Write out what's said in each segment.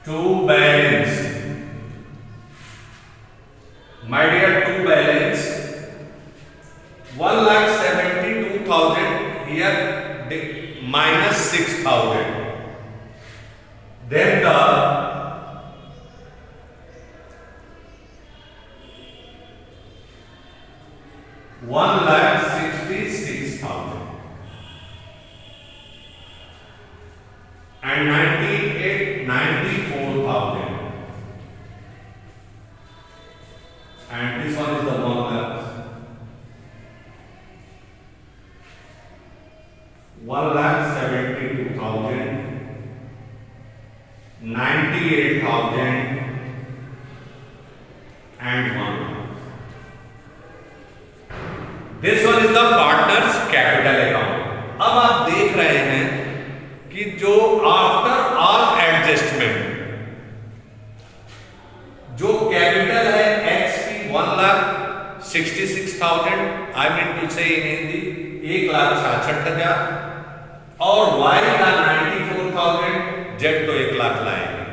To balance, my dear, to balance 1,72,000 here minus 6,000, then the $1,66,000 and 94,000, and this one is the 1,72,000, 98,000 and 1. This one is the partners capital account. अब आप देख रहे हैं कि जो after all adjustment जो capital है x की 1,66,000, आई मीन टू से इन हिंदी 1,66,000, और वाई का 94,000, जेड तो 1,00,000 लाएंगे।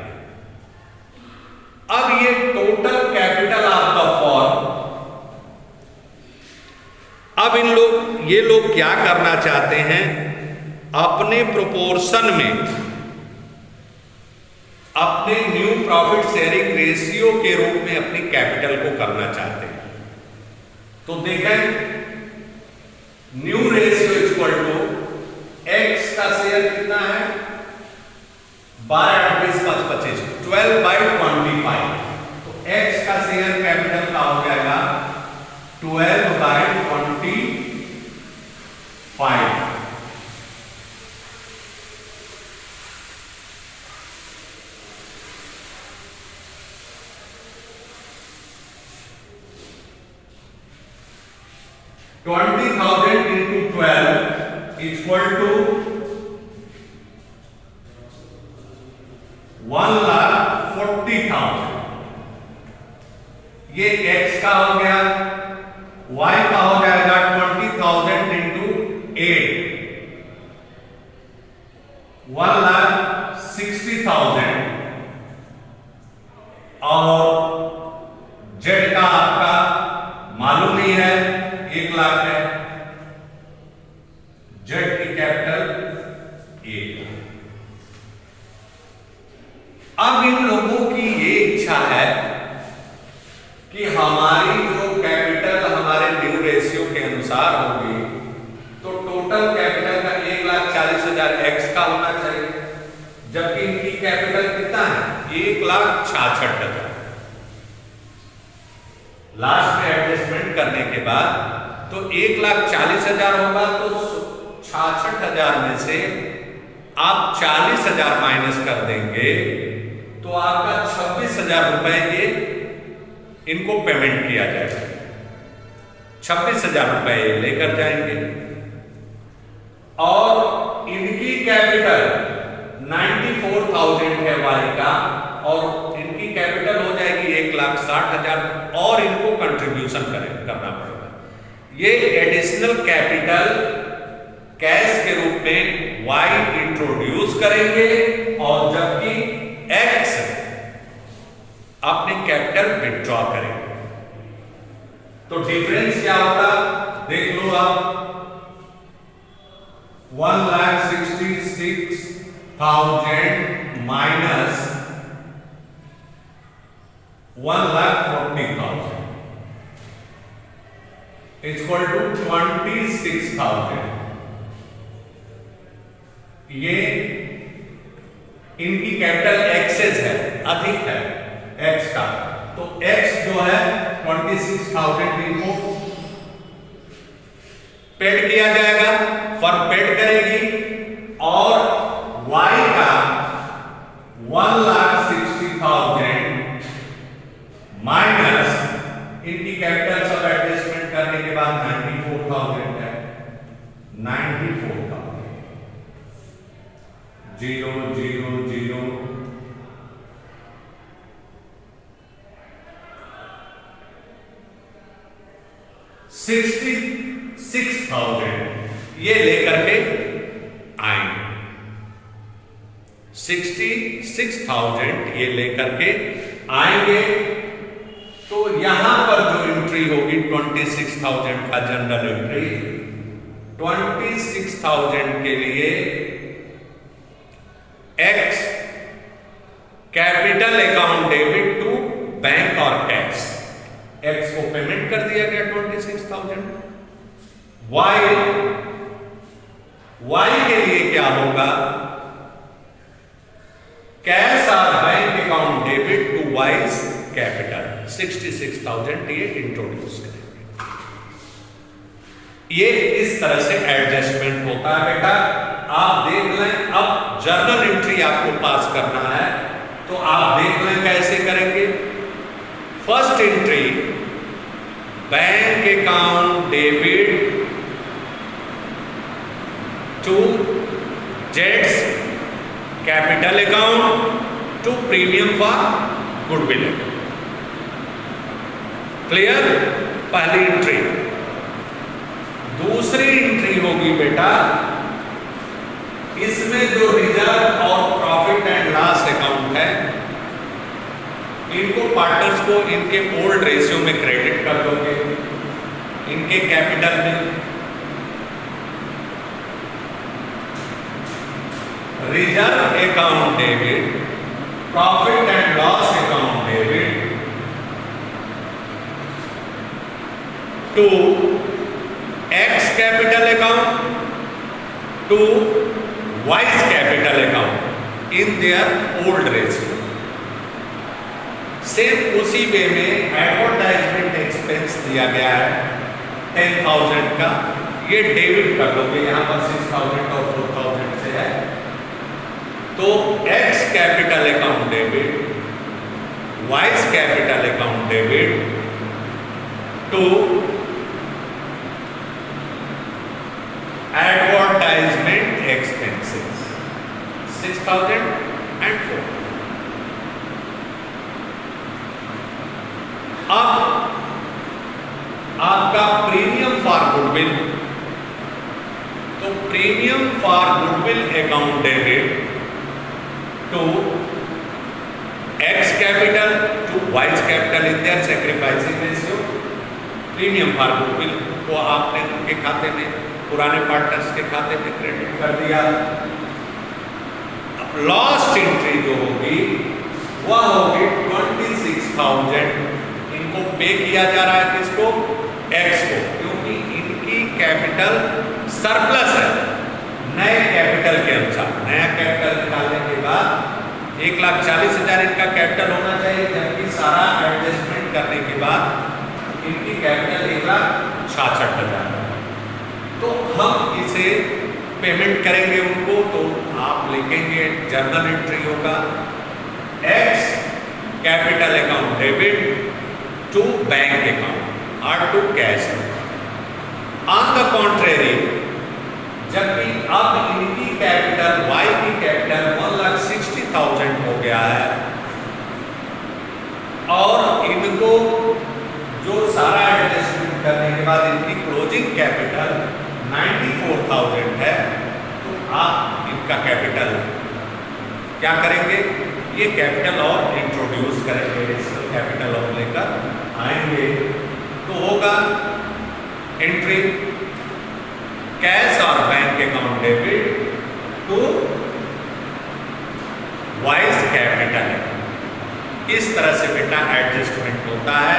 अब ये total capital of the form, अब ये लोग क्या करना चाहते हैं, अपने प्रोपोर्शन में अपने न्यू प्रॉफिट शेयरिंग रेशियो के रूप में अपनी कैपिटल को करना चाहते हैं। तो देखें, new ratio equal to X का शेयर कितना है, 12/25, 12/25, तो एक्स का शेयर कैपिटल का हो जाएगा 12/25, 20,000 into 12 equal to 1,40,000। ये x का हो गया, y का हो जाएगा 20,000 into 8, 1,60,000, और z का आपका मालूम ही है 1,00,000 है, जेड की कैपिटल 1। अब इन लोगों की ये इच्छा है कि हमारी जो कैपिटल हमारे न्यू रेशियो के अनुसार होगी, तो टोटल कैपिटल का 1,40,000 एक्स का होना चाहिए, जबकि इनकी कैपिटल कितना है, 1,66,000। लास्ट में एडजस्टमेंट करने के बाद तो 1,40,000 होगा, तो 66,000 में से आप 40,000 माइनस कर देंगे, तो आपका 26,000 रुपए ये इनको पेमेंट किया जाएगा, 26,000 रुपए ये लेकर जाएंगे, और इनकी कैपिटल 94,000 है वाई का, और इनकी कैपिटल हो जाएगी 1,60,000, और इनको कंट्रीब्यूशन करना पड़ेगा। ये एडिशनल कैपिटल कैश के रूप में y इंट्रोड्यूस करेंगे, और जबकि x अपनी कैपिटल विथड्रॉ करेंगे। तो डिफरेंस क्या होगा, देख लो आप, 1,66,000 माइनस 1,40,000 इक्वल टू 26,000। ये इनकी कैपिटल एक्सेस है, अधिक है एक्स का, तो एक्स जो है 26,000 इनको पेड किया जाएगा, फर्म पेड करेगी, और वाई का 1,60,000 माइनस इनकी कैपिटल सब एडजस्टमेंट करने के बाद 94,000 है, 94,000, 0 0 0 66,000 ये लेकर के आएंगे। 66,000 ये लेकर के आएंगे। तो यहां पर जो एंट्री होगी 26,000 का जनरल एंट्री, 26,000 के लिए X capital account debit to bank और कैश, एक्स को पेमेंट कर दिया गया 26,000। वाई के लिए क्या होगा, कैश और bank account debit to Y's capital 66,000 ये इंट्रोड्यूस करेंगे। ये इस तरह से एडजस्टमेंट होता है बेटा। आप देख लें, अब जर्नल एंट्री आपको पास करना है तो आप देख लें कैसे करेंगे। First entry, bank account debit to जेड्स capital account to premium for goodwill. Clear, पहली एंट्री। दूसरी एंट्री होगी बेटा, इसमें जो रिजर्व और प्रॉफिट एंड लॉस अकाउंट है, इनको पार्टनर्स को इनके ओल्ड रेशियो में क्रेडिट कर दोगे, इनके कैपिटल में। Reserve account debit, profit and loss account debit to X capital account to Y's capital account in their old ratio. Same उसी वे में एडवर्टाइजमेंट एक्सपेंस दिया गया है 10,000 का, ये डेबिट कर दोगे, यहां पर 6,000 और 4,000 से है। तो X capital account debit, Y's capital account debit to advertisement expenses 6,000 and 4,000। अब आपका प्रीमियम फॉर गुडविल, तो premium for goodwill account debit to X capital to Y's capital in their sacrificing ratio. Premium for goodwill को आपने उनके खाते में, पुराने partners के खाते में क्रेडिट कर दिया। अब लास्ट एंट्री जो होगी वह होगी 26,000, इनको पे किया जा रहा है किसको, एक्स को, क्योंकि इनकी कैपिटल सरप्लस है नए कैपिटल के अनुसार। नया कैपिटल निकालने के बाद 1,40,000 इनका कैपिटल होना चाहिए, जबकि सारा एडजस्टमेंट करने के बाद इनकी कैपिटल 1,66,000। तो हम इसे पेमेंट करेंगे उनको, तो आप लिखेंगे जर्नल एंट्री होगा X capital account debit to bank account और to cash. On the contrary, जबकि अब इनकी कैपिटल, वाई की कैपिटल 1,60,000 हो गया है और इनको जो सारा एडजस्टमेंट करने के बाद इनकी क्लोजिंग कैपिटल 94,000 है, तो आप इनका कैपिटल क्या करेंगे, ये कैपिटल और इंट्रोड्यूस करेंगे, एडिशनल कैपिटल और लेकर आएंगे। तो होगा एंट्री कैश और bank account debit to Y's capital. इस तरह से बेटा एडजस्टमेंट होता है।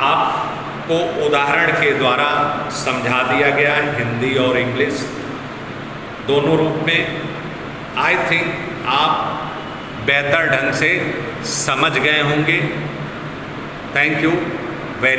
आपको उदाहरण के द्वारा समझा दिया गया है, हिंदी और इंग्लिश दोनों रूप में। आई थिंक आप बेहतर ढंग से समझ गए होंगे। Thank you.